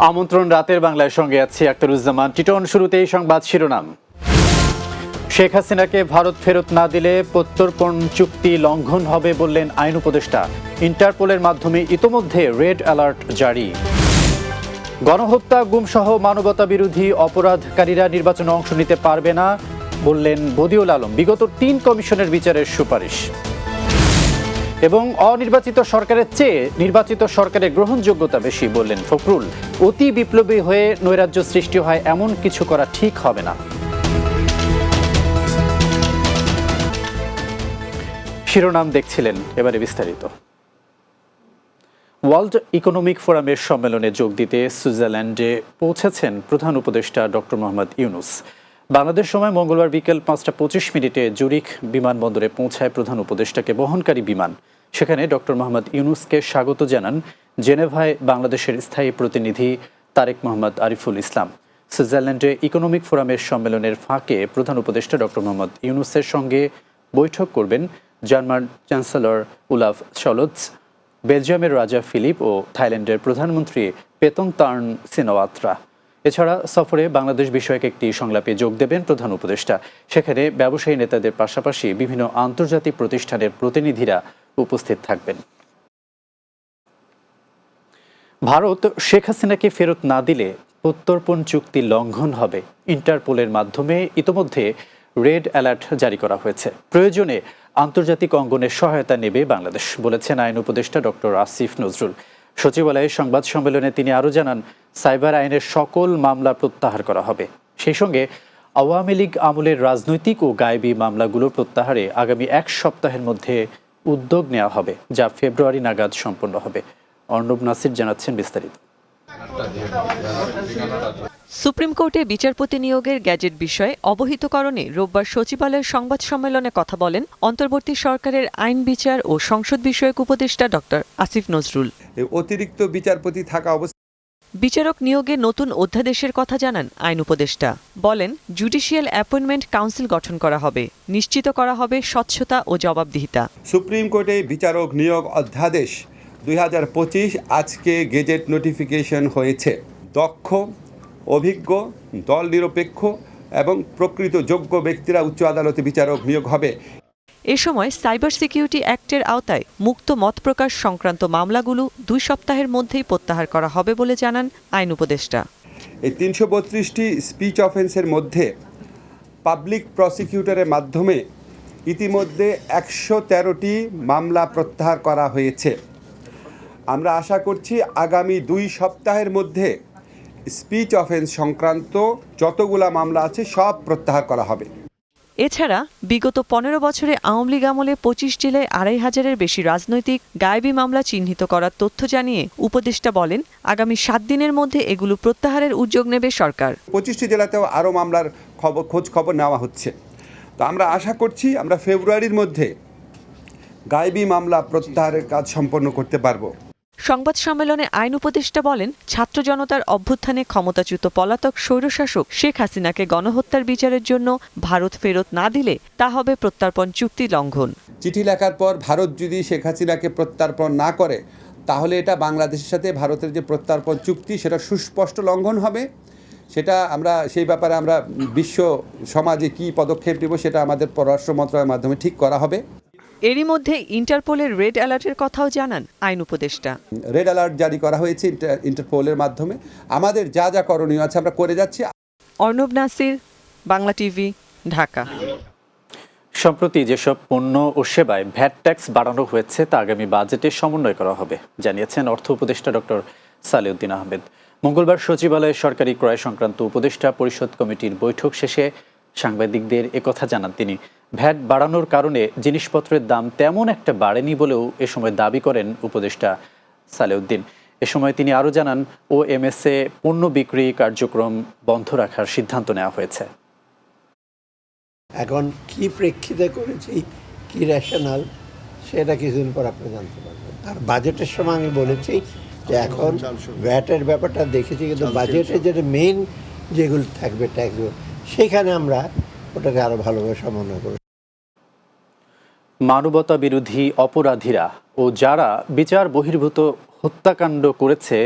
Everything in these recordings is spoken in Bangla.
আমন্ত্রণ রাতের বাংলার সঙ্গে আছি আখতারুজ্জামান টিটন। শুরুতেই সংবাদ শিরোনাম। শেখ হাসিনাকে ভারত ফেরত না দিলে প্রত্যর্পণ চুক্তি লঙ্ঘন হবে বললেন আইন উপদেষ্টা। ইন্টারপোলের মাধ্যমে ইতোমধ্যে রেড অ্যালার্ট জারি। গণহত্যা, গুমসহ মানবতা বিরোধী অপরাধকারীরা নির্বাচনে অংশ নিতে পারবে না বললেন বদিউল আলম। বিগত 3 কমিশনের বিচারের সুপারিশ। এবং অনির্বাচিত সরকারের চেয়ে নির্বাচিত সরকারের গ্রহণযোগ্যতা বেশি বললেন ফখরুল। অতি বিপ্লবী হয়ে নৈরাজ্য সৃষ্টি হয় এমন কিছু করা ঠিক হবে না। শিরোনাম দেখছিলেন, এবারে বিস্তারিত। ওয়ার্ল্ড ইকোনমিক ফোরামের সম্মেলনে যোগ দিতে সুইজারল্যান্ডে পৌঁছেছেন প্রধান উপদেষ্টা ডক্টর মোহাম্মদ ইউনূস। বাংলাদেশ সময় মঙ্গলবার বিকেল 5:25 জুরিখ বিমানবন্দরে পৌঁছায় প্রধান উপদেষ্টাকে বহনকারী বিমান। সেখানে ডক্টর মোহাম্মদ ইউনূসকে স্বাগত জানান জেনেভায় বাংলাদেশের স্থায়ী প্রতিনিধি তারেক মোহাম্মদ আরিফুল ইসলাম। সুইজারল্যান্ডে ইকোনমিক ফোরামের সম্মেলনের ফাঁকে প্রধান উপদেষ্টা ডক্টর মোহাম্মদ ইউনূসের সঙ্গে বৈঠক করবেন জার্মান চ্যান্সেলর উলাফ শলৎস, বেলজিয়ামের রাজা ফিলিপ ও থাইল্যান্ডের প্রধানমন্ত্রী পেতংতার্ন সিনাওয়াত্রা। এছাড়া সফরে বাংলাদেশ বিষয়ক একটি সংলাপে যোগ দেবেন প্রধান উপদেষ্টা। সেখানে ব্যবসায়ী নেতাদের পাশাপাশি বিভিন্ন আন্তর্জাতিক প্রতিষ্ঠানের প্রতিনিধিরা উপস্থিত থাকবেন। ভারত শেখ হাসিনাকে ফেরত না দিলে প্রত্যর্পণ চুক্তি লঙ্ঘন হবে। ইন্টারপোলের মাধ্যমে ইতোমধ্যে রেড অ্যালার্ট জারি করা হয়েছে। প্রয়োজনে আন্তর্জাতিক অঙ্গনের সহায়তা নেবে বাংলাদেশ বলেছেন আইন উপদেষ্টা ডক্টর আসিফ নজরুল। সচিবালয়ে সংবাদ সম্মেলনে তিনি আরও জানান, সাইবার আইনের সকল মামলা প্রত্যাহার করা হবে। সেই সঙ্গে আওয়ামী লীগ আমলের রাজনৈতিক ও গায়েবী মামলাগুলো প্রত্যাহারে আগামী 1 সপ্তাহের মধ্যে উদ্যোগ নেওয়া হবে, যা ফেব্রুয়ারি নাগাদ সম্পন্ন হবে। অর্ণব নাসির জানাচ্ছেন বিস্তারিত। সুপ্রিম কোর্টে বিচারপতি নিয়োগের গ্যাজেট বিষয়ে অবহিতকরণে রোববার সচিবালয়ের সংবাদ সম্মেলনে কথা বলেন অন্তর্বর্তী সরকারের আইন, বিচার ও সংসদ বিষয়ক উপদেষ্টা ডক্টর আসিফ নজরুল। অতিরিক্ত বিচারপতি থাকা বিচারক নিয়োগে নতুন অধ্যাদেশের কথা জানান আইন উপদেষ্টা। বলেন, জুডিশিয়াল অ্যাপয়েন্টমেন্ট কাউন্সিল গঠন করা হবে, নিশ্চিত করা হবে স্বচ্ছতা ও জবাবদিহিতা। সুপ্রিম কোর্টে বিচারক নিয়োগ অধ্যাদেশ 2025 আজকে গেজেট নোটিফিকেশন হয়েছে। দক্ষ, অভিজ্ঞ, দল নিরপেক্ষ এবং প্রকৃত যোগ্য ব্যক্তিরা উচ্চ আদালতে বিচারক নিয়োগ হবে। এ সময় সাইবার সিকিউরিটি অ্যাক্টের আওতায় মুক্ত মত প্রকাশ সংক্রান্ত মামলাগুলো 2 সপ্তাহের মধ্যেই প্রত্যাহার করা হবে বলে জানান আইন উপদেষ্টা। এই 332টি স্পিচ অফেন্সের মধ্যে পাবলিক প্রসিকিউটরের মাধ্যমে ইতিমধ্যে 113টি মামলা প্রত্যাহার করা হয়েছে। আমরা আশা করছি আগামী 2 সপ্তাহের মধ্যে স্পিচ অফেন্স সংক্রান্ত যতগুলা মামলা আছে সব প্রত্যাহার করা হবে। এছাড়া বিগত 15 বছরে আওয়ামী লীগ আমলে 25 জেলায় 2500-এর বেশি রাজনৈতিক গায়েবী মামলা চিহ্নিত করার তথ্য জানিয়ে উপদেষ্টা বলেন, আগামী 7 দিনের মধ্যে এগুলো প্রত্যাহারের উদ্যোগ নেবে সরকার। 25টি জেলাতেও আরও মামলার খোঁজ খবর নেওয়া হচ্ছে। তো আমরা আশা করছি আমরা ফেব্রুয়ারির মধ্যে গায়েবী মামলা প্রত্যাহারের কাজ সম্পন্ন করতে পারবো। সংবাদ সম্মেলনে আইন উপদেষ্টা বলেন, ছাত্র জনতার অভ্যুত্থানে ক্ষমতাচ্যুত পলাতক স্বৈরশাসক শেখ হাসিনাকে গণহত্যার বিচারের জন্য ভারত ফেরত না দিলে তা হবে প্রত্যর্পণ চুক্তি লঙ্ঘন। চিঠি লেখার পর ভারত যদি শেখ হাসিনাকে প্রত্যর্পণ না করে, তাহলে এটা বাংলাদেশের সাথে ভারতের যে প্রত্যর্পণ চুক্তি সেটা সুস্পষ্ট লঙ্ঘন হবে। সেটা আমরা সেই ব্যাপারে আমরা বিশ্ব সমাজে কি পদক্ষেপ নেব সেটা আমাদের পররাষ্ট্র মন্ত্রণালয়ের মাধ্যমে ঠিক করা হবে। এরই মধ্যে ইন্টারপোলের রেড অ্যালার্টের কথাও জানান আইন উপদেষ্টা। রেড অ্যালার্ট জারি করা হয়েছে ইন্টারপোলের মাধ্যমে। আমাদের যা যা করণীয় আছে আমরা করে যাচ্ছি। অর্ণব নাসির, বাংলা টিভি, ঢাকা। সম্প্রতি যেসব পণ্য ও সেবায় ভ্যাট ট্যাক্স বাড়ানো হয়েছে তা আগামী বাজেটে সমন্বয় করা হবে, জানিয়েছেন অর্থ উপদেষ্টা ডক্টর সালেউদ্দিন আহমেদ। মঙ্গলবার সচিবালয়ে সরকারি ক্রয় সংক্রান্ত উপদেষ্টা পরিষদ কমিটির বৈঠক শেষে সাংবাদিকদের একথা জানান তিনি। ভ্যাট বাড়ানোর কারণে জিনিসপত্রের দাম তেমন একটা বাড়েনি বলেও এ সময় দাবি করেন উপদেষ্টা সালেউদ্দিন। এ সময় তিনি আরও জানান, ওএমএসে পণ্য বিক্রি কার্যক্রম বন্ধ রাখার সিদ্ধান্ত নেওয়া হয়েছে। এখন কি প্রেক্ষিতে করেছি, কি রেশনাল, সেটা কিছুদিন পর আপনি জানতে পারবেন। আর বাজেটের সময় আমি বলেছি যে এখন ভ্যাটের ব্যাপারটা দেখেছি, কিন্তু বাজেটে যেটা মেইন যেগুলো থাকবে ট্যাক্সগুলো, সেখানে আমরা ওটাকে আরও ভালোভাবে সমন্বয় করব। মানবতা বিরোধী অপরাধীরা ও যারা বিচার বহির্ভূত হত্যাকাণ্ড করেছে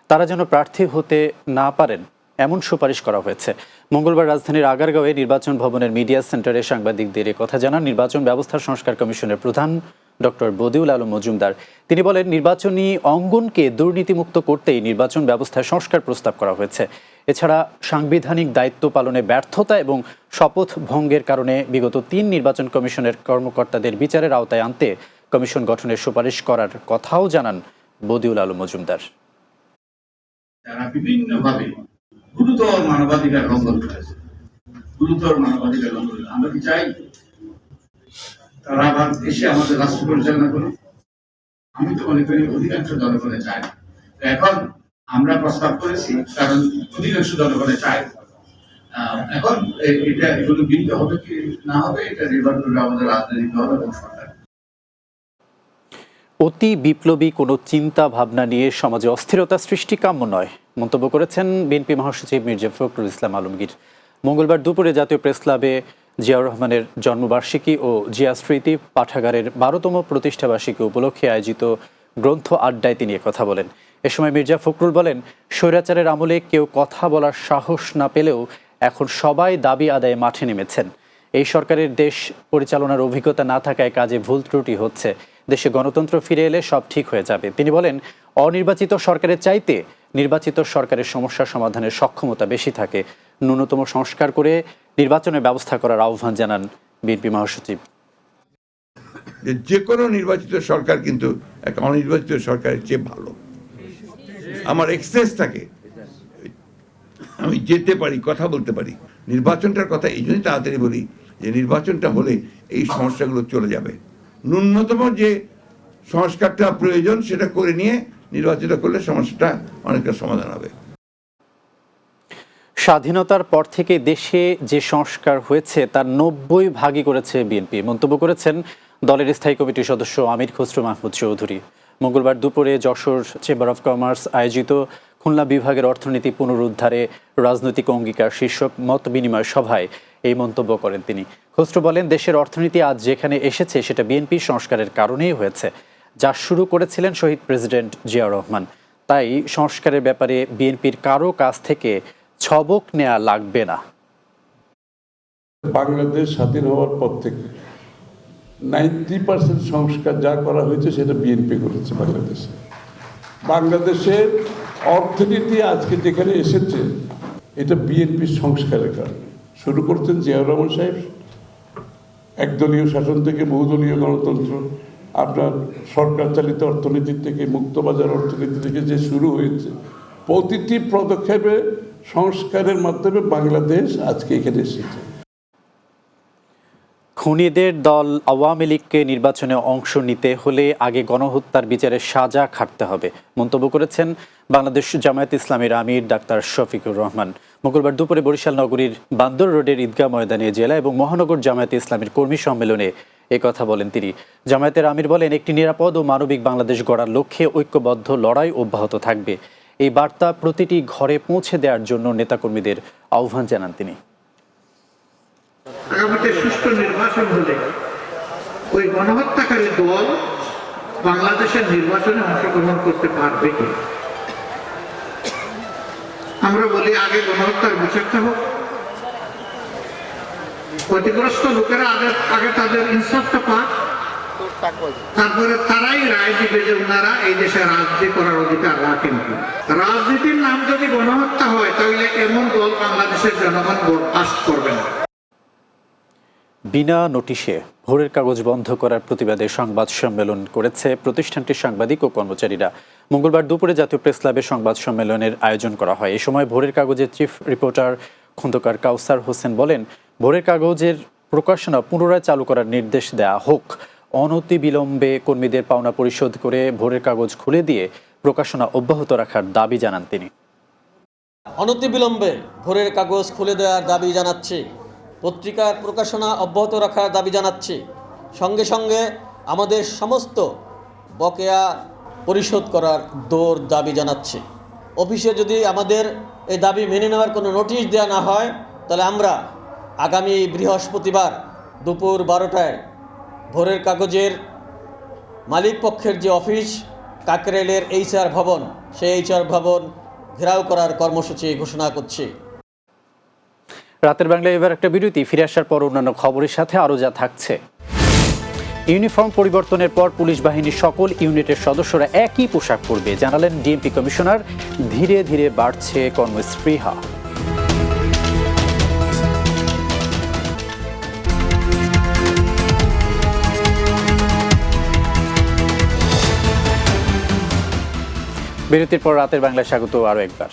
তারা যেন প্রার্থী হতে না পারেন এমন সুপারিশ করা হয়েছে। মঙ্গলবার রাজধানীর আগারগাঁওয়ে নির্বাচন ভবনের মিডিয়া সেন্টারে সাংবাদিকদের এ কথা জানান নির্বাচন ব্যবস্থা সংস্কার কমিশনের প্রধান ডক্টর বদিউল আলম মজুমদার। তিনি বলেন, নির্বাচনী অঙ্গনকে দুর্নীতিমুক্ত করতেই নির্বাচন ব্যবস্থায় সংস্কার প্রস্তাব করা হয়েছে। এছাড়া সাংবিধানিক দায়িত্ব পালনে ব্যর্থতা এবং শপথ ভঙ্গের কারণে বিগত 3 নির্বাচন কমিশনের কর্মকর্তাদের বিচারের আওতায় আনতে কমিশন গঠনের সুপারিশ করার কথাও জানান বদিউল আলম মজুমদার। তারা বিভিন্নভাবে গুরুতর মানবাধিকার লঙ্ঘন করেছে, আমরা কি চাই তারা আবার এসে আমাদের রাষ্ট্র পরিচালনা করুক? আমি তো মনে করি অধিকাংশ জনগণে চায় না। এখন আমরা প্রস্তাব করেছি কারণ অধিকাংশ জনগণে চায়। এখন এগুলো বিন্দু হবে কি না হবে এটা নির্ভর করবে আমাদের রাজনৈতিক দল এবং সরকার। অতি বিপ্লবী কোনো চিন্তা ভাবনা নিয়ে সমাজে অস্থিরতা সৃষ্টি কাম্য নয় মন্তব্য করেছেন বিএনপি মহাসচিব মির্জা ফখরুল ইসলাম আলমগীর। মঙ্গলবার দুপুরে জাতীয় প্রেস ক্লাবে জিয়াউর রহমানের জন্মবার্ষিকী ও জিয়া স্মৃতি পাঠাগারের 12তম প্রতিষ্ঠাবার্ষিকী উপলক্ষে আয়োজিত গ্রন্থ আড্ডায় তিনি কথা বলেন। এ সময় মির্জা ফখরুল বলেন, স্বৈরাচারের আমলে কেউ কথা বলার সাহস না পেলেও এখন সবাই দাবি আদায়ে মাঠে নেমেছেন। এই সরকারের দেশ পরিচালনার অভিজ্ঞতা না থাকায় কাজে ভুল ত্রুটি হচ্ছে। দেশে গণতন্ত্র ফিরে এলে সব ঠিক হয়ে যাবে। তিনি বলেন, অনির্বাচিত সরকারের চাইতে নির্বাচিত সরকারের সমস্যা সমাধানের সক্ষমতা বেশি থাকে। ন্যূনতম সংস্কার করে নির্বাচনের ব্যবস্থা করার আহ্বান জানান বিএনপি মহাসচিব। যে কোনো নির্বাচিত সরকার কিন্তু একটা অনির্বাচিত সরকারের চেয়ে ভালো। আমার এক্সেস থাকে, আমি যেতে পারি, কথা বলতে পারি। নির্বাচনটার কথা এই জন্যই তাড়াতাড়ি বলি যে নির্বাচনটা হলে এই সমস্যাগুলো চলে যাবে। ন্যূনতম যে সংস্কারটা প্রয়োজন সেটা করে নিয়ে নির্বাচিত করলে সমস্যাটা অনেকটা সমাধান হবে। স্বাধীনতার পর থেকে দেশে যে সংস্কার হয়েছে তার 90 ভাগই করেছে বিএনপি মন্তব্য করেছেন দলের স্থায়ী কমিটির সদস্য আমির খসরু মাহমুদ চৌধুরী। মঙ্গলবার দুপুরে যশোর চেম্বার অফ কমার্স আয়োজিত খুলনা বিভাগের অর্থনীতি পুনরুদ্ধারে রাজনৈতিক অঙ্গীকার শীর্ষক মত বিনিময় সভায় এই মন্তব্য করেন তিনি। খসরু বলেন, দেশের অর্থনীতি আজ যেখানে এসেছে সেটা বিএনপি সংস্কারের কারণেই হয়েছে, যা শুরু করেছিলেন শহীদ প্রেসিডেন্ট জিয়াউর রহমান। তাই সংস্কারের ব্যাপারে বিএনপির কারো কাছ থেকে ছবক নেওয়া লাগবে না। বাংলাদেশ স্বাধীন হওয়ার পর থেকে 90% সংস্কার যা করা হয়েছে সেটা বিএনপি করেছে। বাংলাদেশের অর্থনীতি আজকে যেখানে এসেছে এটা বিএনপির সংস্কারের কারণে। শুরু করছেন জিয়াউর রহমান সাহেব, একদলীয় শাসন থেকে বহুদলীয় গণতন্ত্র, আপনার সরকার চালিত অর্থনীতি থেকে মুক্তবাজার অর্থনীতি থেকে যে শুরু হয়েছে, প্রতিটি পদক্ষেপে সংস্কারের মাধ্যমে বাংলাদেশ আজকে এখানে এসেছে। খুনিদের দল আওয়ামী লীগকে নির্বাচনে অংশ নিতে হলে আগে গণহত্যার বিচারের সাজা খাটতে হবে মন্তব্য করেছেন বাংলাদেশ জামায়াতে ইসলামীর আমির ডাক্তার শফিকুর রহমান। মঙ্গলবার দুপুরে বরিশাল নগরীর বান্দর রোডের ঈদগাহ ময়দানে জেলা এবং মহানগর জামায়াতে ইসলামীর কর্মী সম্মেলনে কথা বলেন তিনি। জামায়াতের আমির বলেন, একটি নিরাপদ ও মানবিক বাংলাদেশ গড়ার লক্ষ্যে ঐক্যবদ্ধ লড়াই অব্যাহত থাকবে। এই বার্তা প্রতিটি ঘরে পৌঁছে দেওয়ার জন্য নেতাকর্মীদের আহ্বান জানান তিনি। আগামীতে সুষ্ঠু নির্বাচন হলে ওই গণহত্যাকারী দল বাংলাদেশের নির্বাচনে অংশগ্রহণ করতে পারবে কি? আমরা বলি আগে গণহত্যার বিচারটা হোক, ক্ষতিগ্রস্ত লোকেরা আগে তাদের ইনসাফটা পাক, তারপরে তারাই রায় দিবে যে ওনারা এই দেশে রাজনীতি করার অধিকার রাখেন কি। রাজনীতির নাম যদি গণহত্যা হয় তাহলে এমন দল বাংলাদেশের জনগণ বরদাস্ত করবে না। বিনা নোটিশে ভোরের কাগজ বন্ধ করার প্রতিবাদে সংবাদ সম্মেলন করেছে প্রতিষ্ঠানটির সাংবাদিক ও কর্মচারীরা। মঙ্গলবার দুপুরে জাতীয় প্রেস ক্লাবে সংবাদ সম্মেলনের আয়োজন করা হয়। এই সময় ভোরের কাগজের চিফ রিপোর্টার খন্দকার কাউসার হোসেন বলেন, ভোরের কাগজের প্রকাশনা পুনরায় চালু করার নির্দেশ দেয়া হোক। অনতিবিলম্বে কর্মীদের পাওনা পরিশোধ করে ভোরের কাগজ খুলে দিয়ে প্রকাশনা অব্যাহত রাখার দাবি জানান তিনি। অনতিবিলম্বে ভোরের কাগজ খুলে দেওয়ার দাবি জানাচ্ছি, পত্রিকার প্রকাশনা অব্যাহত রাখার দাবি জানাচ্ছি। সঙ্গে সঙ্গে আমাদের সমস্ত বকেয়া পরিশোধ করার দাবি জানাচ্ছি। অফিসে যদি আমাদের এই দাবি মেনে নেওয়ার কোনো নোটিশ দেওয়া না হয় তাহলে আমরা আগামী বৃহস্পতিবার দুপুর 12টায় ভোরের কাগজের মালিক পক্ষের যে অফিস কাকরেলের HR ভবন, সেই HR ভবন ঘেরাও করার কর্মসূচি ঘোষণা করছি। রাতের বাংলায় এবার একটা বিরতি, ফিরে আসার পর অন্যান্য খবরের সাথে আরও যা থাকছে। ইউনিফর্ম পরিবর্তনের পর পুলিশ বাহিনীর সকল ইউনিটের সদস্যরা একই পোশাক পরবে, জানালেন ডিএমপি কমিশনার। ধীরে ধীরে বাড়ছে কর্মস্পৃহা। বিরতির পর রাতের বাংলায় স্বাগত আরও একবার।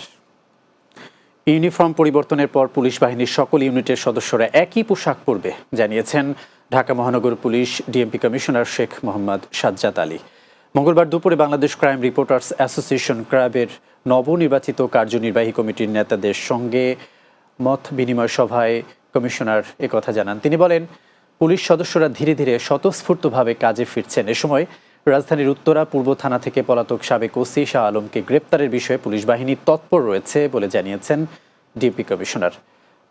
ইউনিফর্ম পরিবর্তনের পর পুলিশ বাহিনীর সকল ইউনিটের সদস্যরা একই পোশাক পরবে, জানিয়েছেন ঢাকা মহানগর police DMP commissioner Sheikh Mohammad Sajjad Ali. মঙ্গলবার দুপুরে বাংলাদেশ ক্রাইম রিপোর্টার্স অ্যাসোসিয়েশন ক্র্যাবের নবনির্বাচিত কার্যনির্বাহী কমিটির নেতাদের সঙ্গে মত বিনিময় সভায় কমিশনার একথা জানান। তিনি বলেন, পুলিশ সদস্যরা ধীরে ধীরে স্বতঃস্ফূর্তভাবে কাজে ফিরছেন। এ সময় রাজধানীর উত্তরা পূর্ব থানা থেকে পলাতক সাবেক ওসি শাহ আলমকে গ্রেপ্তারের বিষয়ে পুলিশ বাহিনী তৎপর রয়েছে বলে জানিয়েছেন ডিএমপি কমিশনার।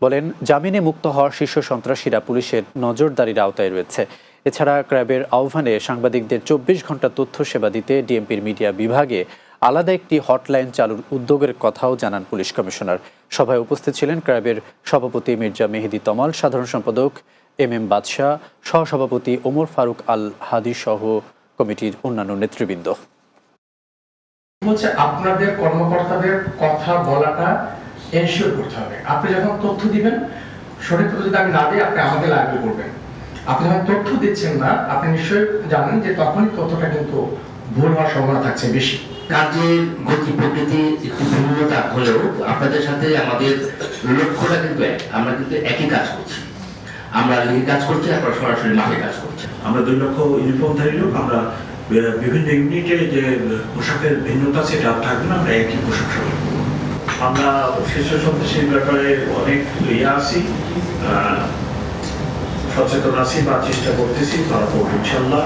বলেন, জামিনে মুক্ত হওয়া শীর্ষ সন্ত্রাসীরা পুলিশের নজরদারির আওতায় রয়েছে। এছাড়া ক্র্যাবের আহ্বানে সাংবাদিকদের 24 ঘন্টা তথ্য সেবা দিতে ডিএমপির মিডিয়া বিভাগে আলাদা একটি হটলাইন চালুর উদ্যোগের কথাও জানান পুলিশ কমিশনার। সভায় উপস্থিত ছিলেন ক্র্যাবের সভাপতি মির্জা মেহেদি তমাল, সাধারণ সম্পাদক এম বাদশাহ, সহসভাপতি ওমর ফারুক আল হাদি সহ কমিটির অন্যান্য নেতৃবৃন্দ। হচ্ছে আপনাদের কর্মকর্তাদের কথা বলাটা এনশিওর করতে হবে। আপনি যখন তথ্য দিবেন, সঠিক তথ্য যদি আমি না দিই, আপনি আমাকে লাইব্রেরি করবেন। আপনি যখন তথ্য দিচ্ছেন না, আপনি নিশ্চয়ই জানেন যে তখনই তথ্যটা কিন্তু ভুল হওয়ার সম্ভাবনা থাকছে বেশি। কাজের গতি প্রকৃতি একটু ভিন্নতা হলেও আপনাদের সাথে আমাদের লক্ষ্যটা কিন্তু এক। আমরা কিন্তু একই কাজ করছি, আমরা লিগে কাজ করছি, আপনারা সরাসরি মাঠে কাজ করছি। আমরা 2 লক্ষ ইউনিফর্মধারী লোক, আমরা বিভিন্ন ইউনিটে যে পোশাকের ভিন্নতা সেটা থাকবে না, আমরা একই পোশাক সবাই। আমরা শীর্ষ সন্ত্রাসীর ব্যাপারে অনেক আছি, সচেতন আছি বা চেষ্টা করতেছি, তারা করবো ইনশাল্লাহ।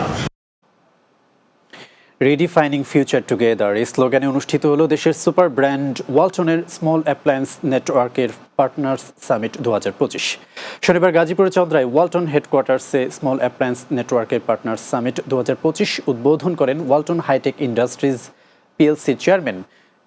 রিডিফাইনিং ফিউচার টুগেদার এই স্লোগানে অনুষ্ঠিত হলো দেশের সুপার ব্র্যান্ড ওয়ালটনের স্মল অ্যাপ্লায়েন্স নেটওয়ার্কের পার্টনার্স সামিট 2025। শনিবার গাজীপুরের চন্দ্রায় ওয়ালটন হেডকোয়ার্টার্সে স্মল অ্যাপ্লায়েন্স নেটওয়ার্কের পার্টনার্স সামিট 2025 উদ্বোধন করেন ওয়ালটন হাইটেক ইন্ডাস্ট্রিজ পিএলসির চেয়ারম্যান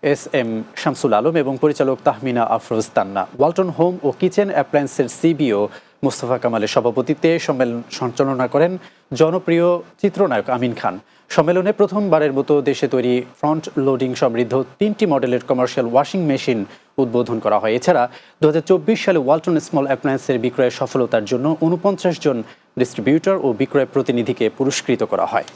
এস.এম. শামসুল আলম এবং পরিচালক তাহমিনা আফরোজ তান্না। ওয়ালটন হোম ও কিচেন অ্যাপ্লায়েন্সের সিবিও মুস্তফা কামালের সভাপতিত্বে সম্মেলন সঞ্চালনা করেন জনপ্রিয় চিত্রনায়ক আমিন খান। সম্মেলনে প্রথমবারের মতো দেশে তৈরি ফ্রন্ট লোডিং সমৃদ্ধ 3টি মডেলের কমার্শিয়াল ওয়াশিং মেশিন উদ্বোধন করা হয়। এছাড়া 2024 সালে ওয়ালটন স্মল অ্যাপ্লায়েন্সের বিক্রয়ের সফলতার জন্য 49 জন ডিস্ট্রিবিউটর ও বিক্রয় প্রতিনিধিকে পুরস্কৃত করা হয়।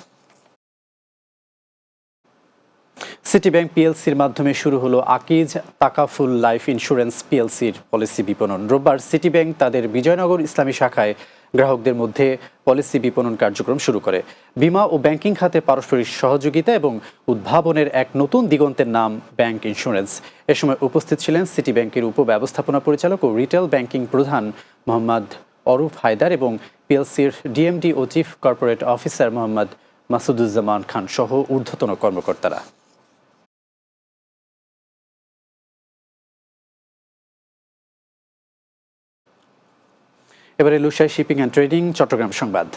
সিটি ব্যাংক পিএলসির মাধ্যমে শুরু হলো আকিজ তাকাফুল লাইফ ইন্স্যুরেন্স পিএলসির পলিসি বিপণন। রোববার সিটি ব্যাংক তাদের বিজয়নগর ইসলামী শাখায় গ্রাহকদের মধ্যে পলিসি বিপণন কার্যক্রম শুরু করে। বিমা ও ব্যাংকিং খাতে পারস্পরিক সহযোগিতা এবং উদ্ভাবনের এক নতুন দিগন্তের নাম ব্যাংক ইন্স্যুরেন্স। এ সময় উপস্থিত ছিলেন সিটি ব্যাংকের উপব্যবস্থাপনা পরিচালক ও রিটেল ব্যাংকিং প্রধান মোহাম্মদ অরুফ হায়দার এবং পিএলসির ডিএমডি ও chief corporate officer Mohammad Masuduzzaman Khan সহ ঊর্ধ্বতন কর্মকর্তারা। এবারে Lusai shipping and trading Chattogram সংবাদ।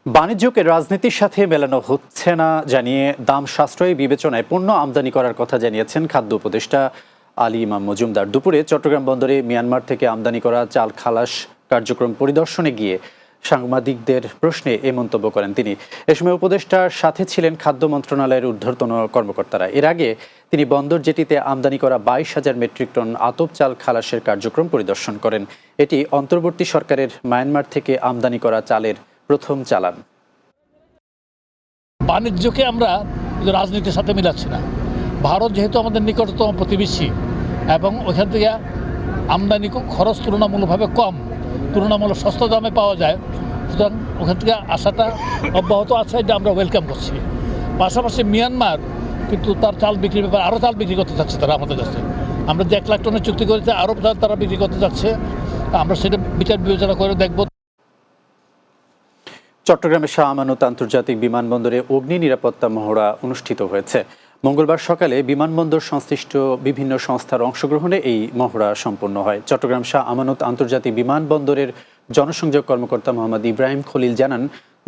বাণিজ্যকে রাজনীতির সাথে মেলানো হচ্ছে না জানিয়ে দাম সাশ্রয়ী বিবেচনায় পণ্য আমদানি করার কথা জানিয়েছেন খাদ্য উপদেষ্টা আলী ইমাম মজুমদার। দুপুরে চট্টগ্রাম বন্দরে মিয়ানমার থেকে আমদানি করা চাল খালাস কার্যক্রম পরিদর্শনে গিয়ে সাংবাদিকদের প্রশ্নে এই মন্তব্য করেন তিনি। এ সময় উপদেষ্টার সাথে ছিলেন খাদ্য মন্ত্রণালয়ের ঊর্ধ্বতন কর্মকর্তারা। এর আগে তিনি বন্দর জেটিতে আমদানি করা 22,000 মেট্রিক টন আতপ চাল খালাসের কার্যক্রম পরিদর্শন করেন। এটি অন্তর্বর্তী সরকারের মায়ানমার থেকে আমদানি করা চালের প্রথম চালান। বাণিজ্যকে আমরা রাজনীতির সাথে মিলাচ্ছি না। ভারত যেহেতু আমাদের নিকটতম প্রতিবেশী এবং ওখান থেকে আমদানি খরচ তুলনামূলকভাবে কম, তুলনামূলক সস্তা দামে পাওয়া যায়, সুতরাং ওখান থেকে আসাটা অব্যাহত আছে, এটা আমরা ওয়েলকাম করছি। পাশাপাশি মিয়ানমার কিন্তু তার চাল বিক্রির ব্যাপারে আরও চাল বিক্রি করতে চাচ্ছে তারা আমাদের কাছে। আমরা যে 1 লাখ টনের চুক্তি করেছি, আরও চাল তারা বিক্রি করতে যাচ্ছে, আমরা সেটা বিচার বিবেচনা করে দেখব। চট্টগ্রামের শাহ আমানত আন্তর্জাতিক বিমানবন্দরে অগ্নি নিরাপত্তা মহড়া অনুষ্ঠিত হয়েছে। মঙ্গলবার সকালে বিমানবন্দর সংশ্লিষ্ট বিভিন্ন সংস্থার অংশগ্রহণে এই মহড়া সম্পন্ন হয়। চট্টগ্রাম শাহ আমানত আন্তর্জাতিক বিমানবন্দরের জনসংযোগ কর্মকর্তা মোহাম্মদ ইব্রাহিম খলিল জানান,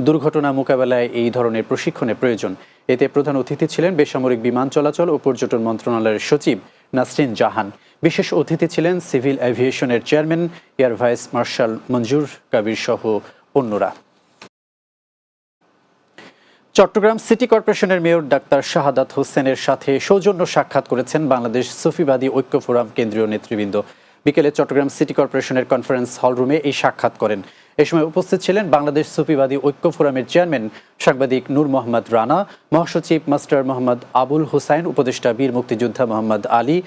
দুর্ঘটনা মোকাবেলায় এই ধরনের প্রশিক্ষণের প্রয়োজন। এতে প্রধান অতিথি ছিলেন বেসামরিক বিমান চলাচল ও পর্যটন মন্ত্রণালয়ের সচিব নাসরিন জাহান। বিশেষ অতিথি ছিলেন সিভিল এভিয়েশনের chairman air vice marshal Manzur Kabir সহ অন্যরা। চট্টগ্রাম সিটি কর্পোরেশনের মেয়র ডাক্তার শাহাদাত হোসেনের সাথে সৌজন্য সাক্ষাৎ করেছেন বাংলাদেশ সুফিবাদী ঐক্য ফোরাম কেন্দ্রীয় নেতৃবৃন্দ। বিকেলে চট্টগ্রাম সিটি কর্পোরেশনের কনফারেন্স হলরুমে এই সাক্ষাৎ করেন। এ সময় উপস্থিত ছিলেন বাংলাদেশ সুফিবাদী ঐক্য ফোরামের চেয়ারম্যান সাংবাদিক নূর মোহাম্মদ রানা, মহাসচিব মাস্টার মোহাম্মদ আবুল হুসাইন, উপদেষ্টা বীর মুক্তিযোদ্ধা মোহাম্মদ আলী,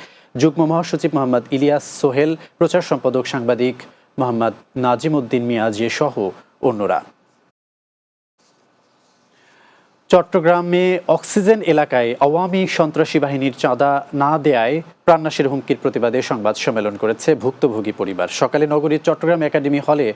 যুগ্ম মহাসচিব মোহাম্মদ ইলিয়াস সোহেল, প্রচার সম্পাদক সাংবাদিক মোহাম্মদ নাজিম উদ্দিন মিয়াজি সহ অন্যরা। চট্টগ্রামে অক্সিজেন এলাকায় আওয়ামী সন্ত্রাসী বাহিনীর চাঁদা না দেয়ায় প্রাণনাশের হুমকির প্রতিবাদে সংবাদ সম্মেলন করেছে ভুক্তভোগী পরিবার। সকালে নগরীর চট্টগ্রাম একাডেমি হলে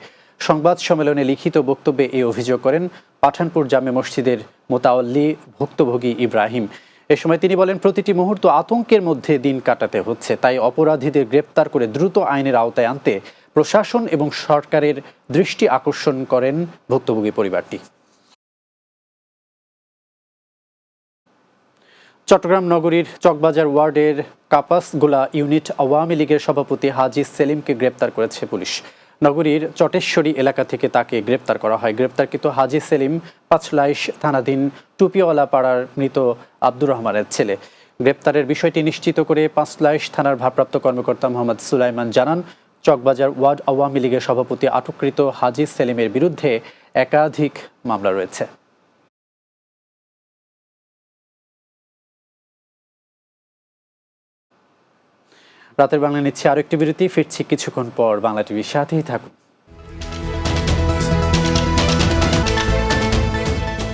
সংবাদ সম্মেলনে লিখিত বক্তব্যে এই অভিযোগ করেন পাঠানপুর জামে মসজিদের মোতাওয়াল্লি ভুক্তভোগী ইব্রাহিম। এ সময় তিনি বলেন, প্রতিটি মুহূর্ত আতঙ্কের মধ্যে দিন কাটাতে হচ্ছে, তাই অপরাধীদের গ্রেপ্তার করে দ্রুত আইনের আওতায় আনতে প্রশাসন এবং সরকারের দৃষ্টি আকর্ষণ করেন ভুক্তভোগী পরিবারটি। চট্টগ্রাম নগরীর চকবাজার ওয়ার্ডের কাপাসগোলা ইউনিট আওয়ামী লীগের সভাপতি হাজি সেলিমকে গ্রেপ্তার করেছে পুলিশ। নগরীর চটেশ্বরী এলাকা থেকে তাকে গ্রেপ্তার করা হয়। গ্রেপ্তারকৃত হাজি সেলিম পাঁচলাইশ থানাধীন টুপিওয়ালা পাড়ার মৃত আব্দুর রহমানের ছেলে। গ্রেপ্তারের বিষয়টি নিশ্চিত করে পাঁচলাইশ থানার ভারপ্রাপ্ত কর্মকর্তা মোহাম্মদ সুলাইমান জানান, চকবাজার ওয়ার্ড আওয়ামী লীগের সভাপতি আটককৃত হাজি সেলিমের বিরুদ্ধে একাধিক মামলা রয়েছে। রাতের বাংলা নিচ্ছে আরো একটি বিরতি, ফিরছি কিছুক্ষণ পর। বাংলা টিভির সাথেই থাকুন।